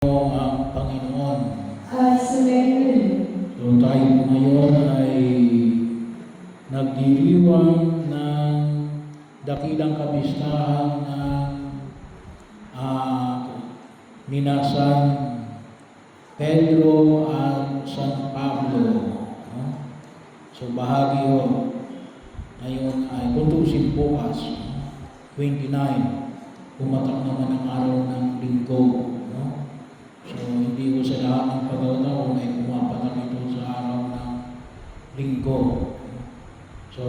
Ang Panginoon. Amen. So tayo po ngayon ay nagdiriwang ng dakilang kapistahan ng San Pedro at San Pablo. So bahagi ho. Ngayon ay tutusin bukas, 29. Pumatak naman ang araw ng linggo. So, hindi ko sa lahat ng pagkakataon ay pumapatak ito sa araw ng linggo. So,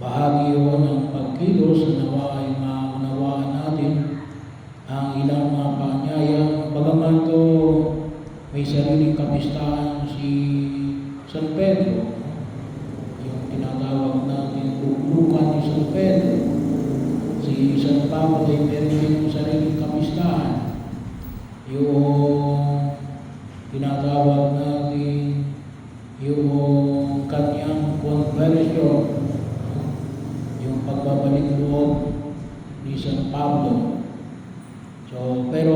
bahagi yun ng pagkilos na nawa ay maunawaan natin ang ilang mga paanyaya. Bagaman ito may sariling kapistahan si San Pedro, yung tinatawag natin luklukan ni San Pedro. Si San Pablo ay meron din sariling kapistahan. Yung tinatawag natin yung kanyang conversion, yung pagbabalik loob ni San Pablo. So, pero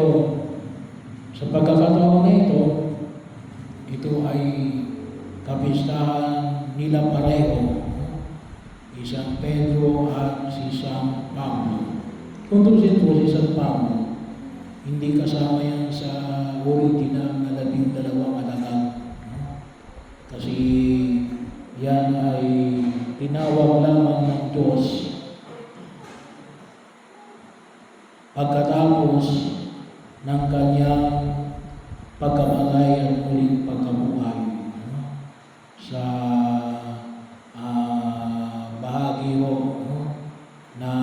sa pagkakataon na ito ay kapistahan nila pareho, si San Pedro at si San Pablo. Kung tusin po si San Pablo, hindi kasama yan sa original na 12 alagad. Kasi yan ay tinawag lamang ng Diyos pagkatapos ng kanyang pagkamatay at muling pagkabuhay. Sa bahagi ho na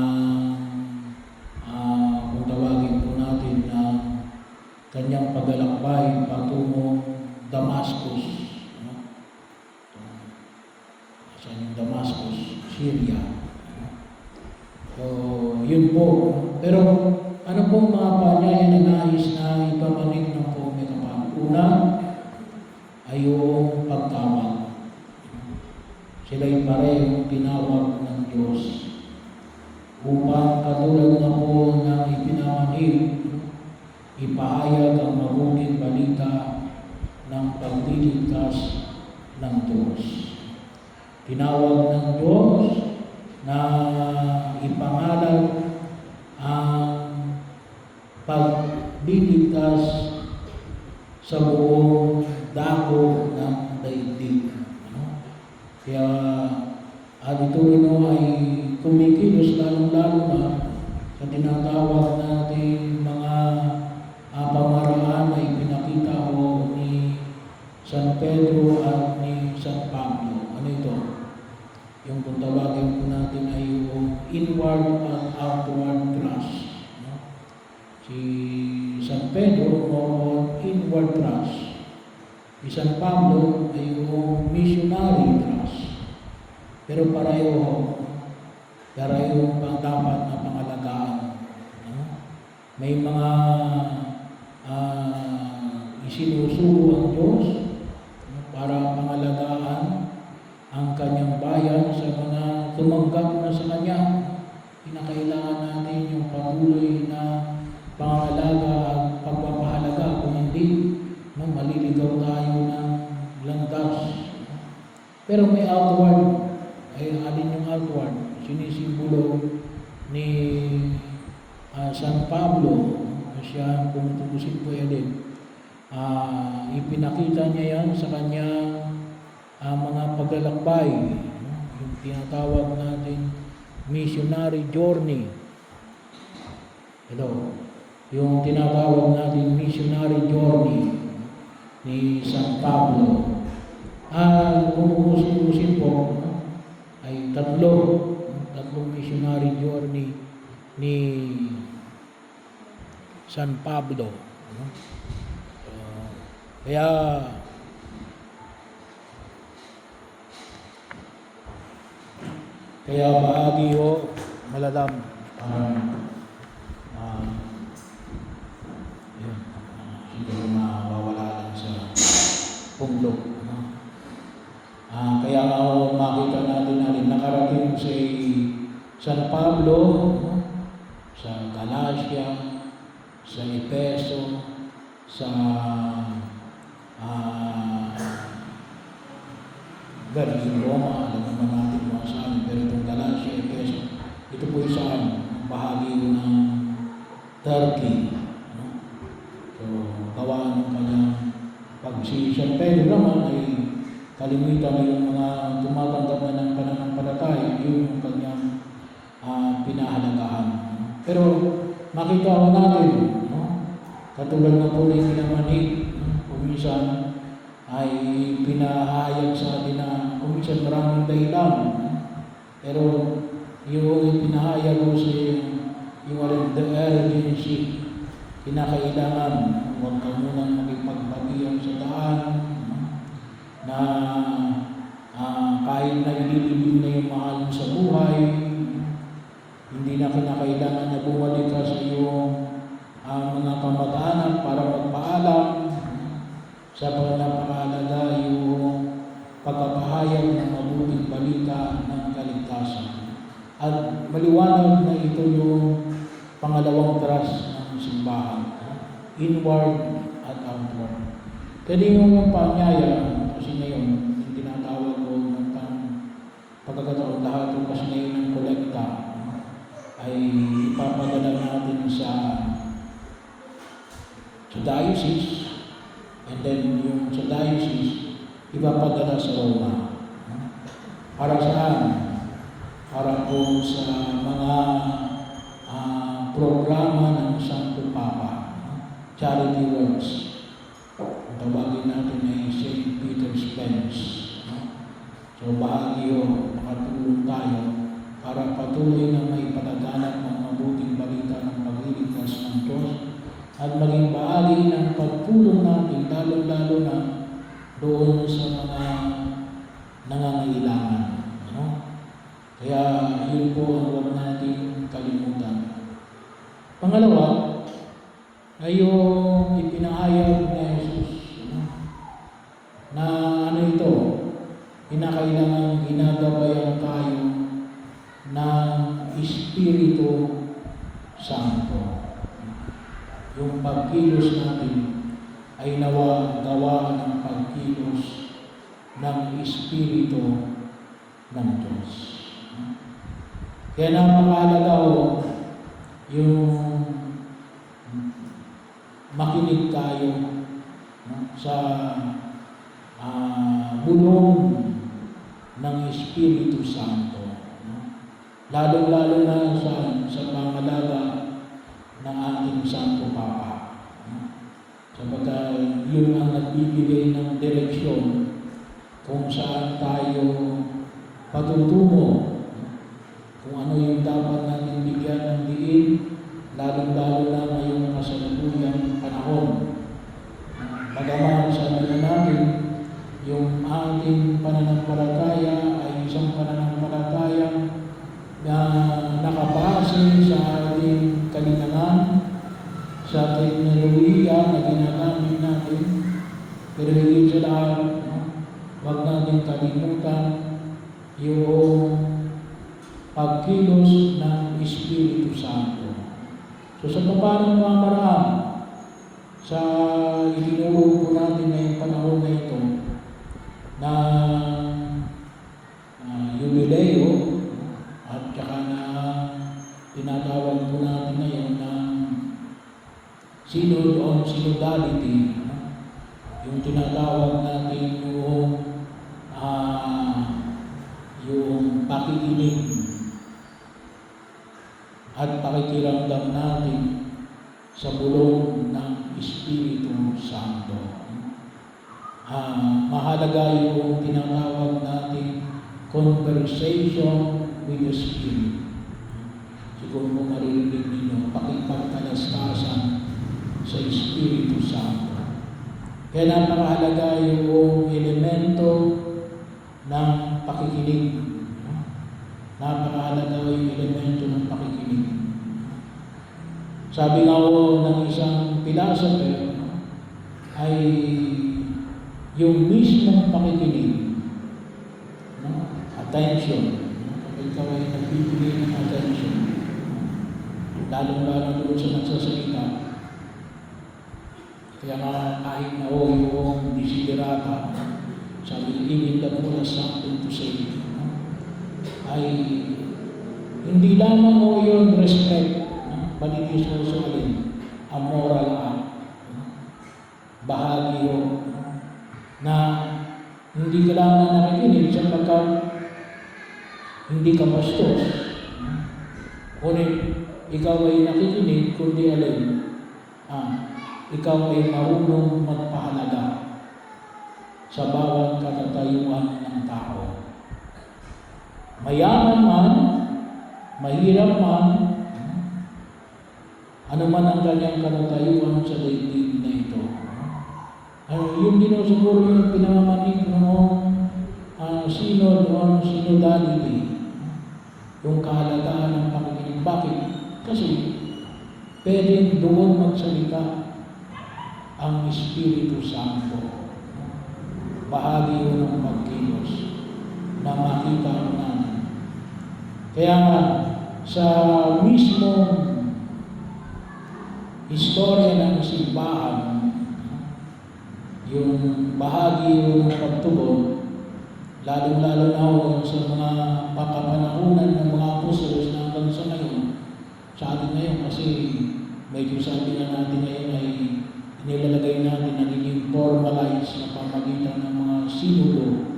kanyang paglalakbay patungong Damascus. Saan yung Damascus? Syria. So, yun po. Pero, ano pong mga paanyaya na nais na ipamanig ng Kome Kapal? Una, ay yung pagtawag. Sila'y parehong tinawag ng Diyos upang katulad na po ng ipinamanig, ipahayag ang mabuting balita ng pagliligtas ng Diyos. Tinawag ng Diyos na ipangalan ang pagliligtas sa buong dako ng daigdig. Kaya ito rin ay kumikilos lalong-lalo na sa tinatawag natin mga pamaraan na ipinakita ko ni San Pedro at ni San Pablo. Ano ito? Yung kung tawagin po natin ay yung inward at outward thrust. Si San Pedro o inward thrust. Si San Pablo ay yung missionary thrust. Pero pareho pang dapat na pangalagaan. May mga isinusugo ang Diyos para pangalagaan ang kanyang bayan sa mga tumanggap na sa kanya. Kinakailangan natin yung patuloy na pangalaga at pagpapahalaga. Kung hindi, maliligaw tayo ng landas. Pero may outward. Ay alin yung outward? Sinisimbolo ni San Pablo. Siya, kung tutusin po yan ipinakita niya yan sa kanyang mga paglalakbay, yung tinatawag natin missionary journey. Yung tinatawag natin missionary journey ni San Pablo. Kung tutusin po, ay tatlong missionary journey ni San Pablo. Kaya bahagi ho, malalam. Siguro mawawala lang sa punglok. Kaya makita natin na rin nakarating si San Pablo sa Galacia, sa Efeso, sa Virgin Roma, alam naman natin mga saan, pero itong Galacia, Efeso, ito po saan, bahagi ng Turkey. No? So, gawa ng kanyang si San Pedro naman ay kalimitan na yung mga tumatanggap na ng pananampalataya, yun yung kanyang pinahalagahan. Pero makita ko natin, no? Katulad ng po na yung pinamanig, kuminsan ay pinahayag sa atin na kuminsan maraming dahilan. Pero yung pinahayag ko sa yung the urgency, kinakailangan, huwag ka munang makipagpabiyang sa daan, na kahit na ililibing na yung mahal mo sa buhay, hindi na kinakailangan na bumalik ka sa iyong mga kamag-anak para magpaalam sa napakahalaga yung pagpapahayag ng mabuting balita ng kaligtasan. At maliwanag na ito yung pangalawang thrust ng simbahan, inward at outward. Pwede yung paanyaya, kasi ngayon, yung tinatawag ko ng pagkakataon lahat, kasi ngayon ng kolekta, ay ipapadala natin sa diocese, and then yung sa diocese, ipapadala sa Roma. Para saan? Para po sa mga programa ng Santo Papa, charity works. Ang tawagin natin ay St. Peter's Pence. So bahagi yun, makatulong tayo para patuloy na may palaganap ng mabuting balita ng pagliligtas ng Diyos at maging bahagi ng pagtulong natin, lalo-lalo na doon sa mga nangangailangan. No? Kaya yun po ang huwag natin kalimutan. Pangalawa, ay yung ipinahayag ni Jesus na ito, kinakailangan ginagabayan tayo ng Espiritu Santo. Yung pagkilos natin ay gawa ng pagkilos ng Espiritu ng Diyos. Kaya napakahalaga yung makinig tayo sa bulong ng Espiritu Santo. Lalo-lalo na sa pangalaga ng ating Santo Papa. Sapagkat yun ang nagbibigay ng direksyon kung saan tayo patutungo, kung ano yung dapat natin bigyan ng diin, lalo-lalo na ngayong kasalukuyang panahon. Bagaman sabi na natin, yung ating pananampalataya ay isang pananampalataya na nakabase sa ating kalinangan, sa teknolohiya na ginagamit natin. Pero higit sa lahat, huwag natin kalimutan yung pagkilos ng Espiritu Santo. So sa paanong mamaraan sa itinulong po natin ngayong panahon na ito na jubileo at saka na tinatawag po natin ngayon ng Synod on Synodality, yung tinatawag natin yung pakikinig at pakikiramdam natin sa bulong ng Espiritu Santo. Mahalaga yung tinatawag natin conversation with the Spirit. Siguro mo maririnig ninyo, pakipagtalastasan sa Espiritu Santo. Kaya napakahalaga yung elemento ng pakikinig. Napakahalaga yung elemento ng pakikinig. Sabi nga ng isang philosopher ay yung mismong pakikinig, attention, kapag ikaw ay nagbibigay ng attention, lalong-lalo doon sa nagsasalita, Kaya nga kahit na o yung desiderata, sabi, even the fullest something to say, ay hindi lamang o yun respect, but it is also a moral act. Bahagi o na hindi ka lamang nakikinig sapagkat hindi ka bastos. Ngunit ikaw ay nakikinig kundi ikaw ay marunong magpahalaga sa bawat katatayuan ng tao. Mayaman man, mahirap man, ano man ang kanyang katatayuan sa daigdig na ito. Yun din siguro yung pinamamanig noong synodality, yung kahalagaan ng pakikinig. Bakit? Kasi pwedeng doon magsalita ang Espiritu Santo. Bahagi yun ng pagkilos na makita natin. Kaya nga, sa mismong istorya ng simbahan, yung bahagi yun ng pagtugon, lalong-lalo na ho sa mga pakapanahunan ng mga apostolos na hanggang sa ngayon, sa atin ngayon, kasi medyo sabi na natin ngayon ay nilalagay natin nagiging formalized na pamagitan ng mga sinudo.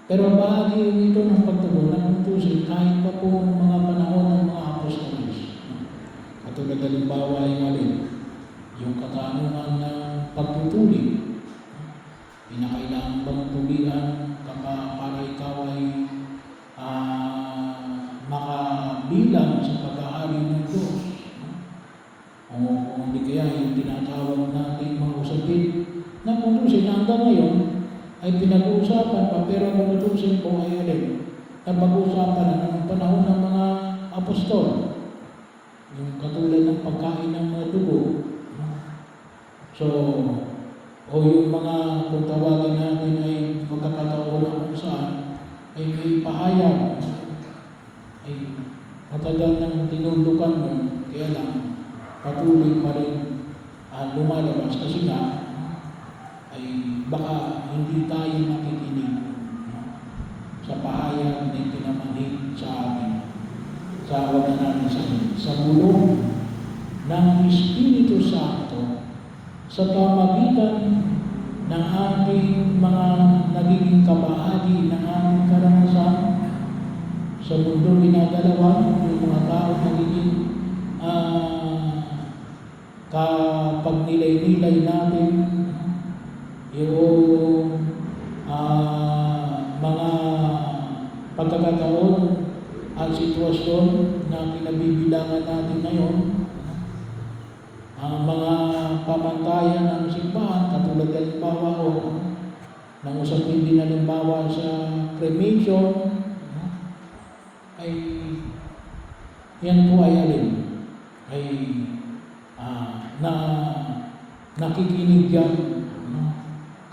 Pero bahagi ito ng pagtugon na tutusin kahit pa po mga panahon ng mga apostolos. Katulad halimbawa yung katanungan ng pagtutuli. Pinakailangan bang tulian para ikaw ay makabilang sa pag-aari ng Diyos? O kung hindi kaya yung tinatawag natin mga usapin na kung hanggang ngayon ay pinag-uusapan pa, pero kung tutusin po ay napag-uusapan na ng panahon ng mga apostol. Yung katulad ng pagkain ng mga dugo. So, o yung mga kung tawagin natin ay magkakataon na kung saan ay may pahayag ay matagal nang tinundukan mo, kaya lang patuloy pa rin lumalabas kasi nga ay baka hindi tayo nakikinig sa pahayag na pinamanig sa atin sa sa bulong ng Espiritu Santo sa pamagitan ng ating mga nagiging kabahagi ng ating karanasan sa mundo ginagalawan, yung mga tao nagiging kapag nilay-nilay natin yung mga pagkakataon at sitwasyon na pinabibilangan natin ngayon, ang mga pamantayan ng simbahan, katulad halimbawa ng usapin din halimbawa sa cremation, ay yan po ay na nakikinig yan,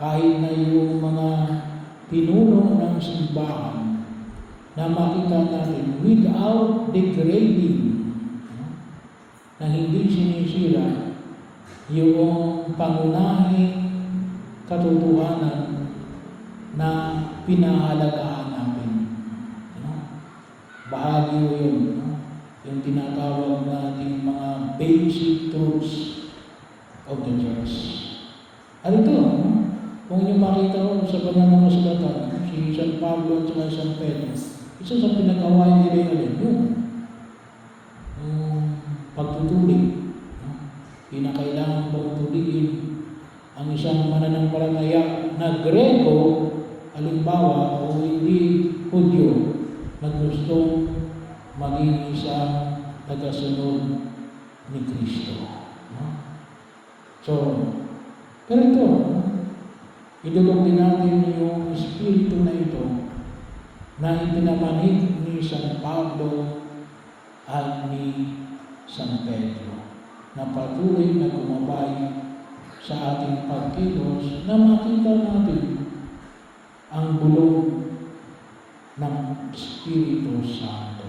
kahit na yung mga pinuno ng simbahan na makita natin without degrading, na hindi sinisira yung pangunahing katotohanan na pinahalagahan natin. Bahagi yun, yung tinatawag natin mga basic truths of the Church. Ano ito? Kung yung makita ko sa banal na kasulatan, si San Pablo at saka San Pedro, isa sa pinag-awayan nila yun. Pagtutuli. Kinakailangan bang tuliin ang isang mananampalataya na Grego, halimbawa, o hindi Hudyo, na gustong maging isang tagasunod ni Kristo. So, pero ito, idulog din natin yung espiritu na ito na ipinamanig ni San Pablo at ni San Pedro na patuloy na gumabay sa ating pagkilos na makita natin ang bulong ng Espiritu Santo.